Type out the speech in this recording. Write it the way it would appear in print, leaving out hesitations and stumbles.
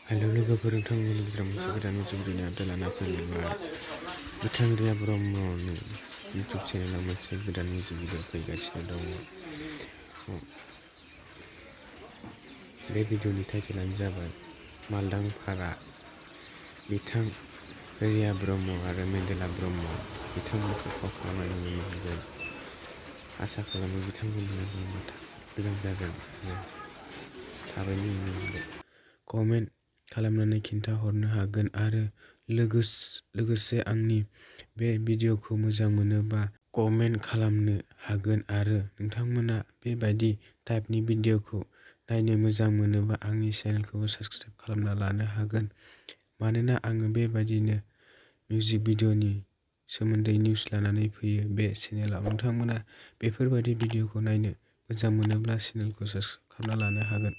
Hello लोगोफोर, नोंथांमोननि गेजेराव मोनसे गोदान जुब्रिनि आयदा लाना फैलायबाय। गोथां रिया ब्रह्मनि इउटुब चेनेलाव मोनसे गोदान मिउजिक भिडिअ फैगासिनो दङ। बे भिडिअनि टाइटेलानो जाबाय मालदांफारा। बिथां रिया ब्रह्म आरो मेन्देला ब्रह्म बिथांमोनखौ फाव खालामनाय नुनो मोनगोन। आसा खालामो बिथांमोननि एलबामा मोजां जागोन आरो थाबैनो नुनो मोनगोन। कमेन्ट खालामनानै खिन्थाहरनो हागोन आरो लोगोसे आंनि बे भिडिअखौ मोजां मोनोबा कमेन्ट खालामनो हागोन आरो नोंथांमोना बेबायदि टाइपनि भिडिअखौ नायनो मोजां मोनोबा आंनि चेनेलखौ साबस्क्राइब खालामना लानो हागोन। मानोना आङो बेबायदिनो मिउजिक भिडिअनि सोमोन्दै निउस लानानै फैयो बे चेनेलाव। नोंथांमोना बेफोरबायदि भिडिअखौ नायनो मोजां मोनोब्ला चेनेलखौ साबस्क्राइब खालामना लानो हागोन।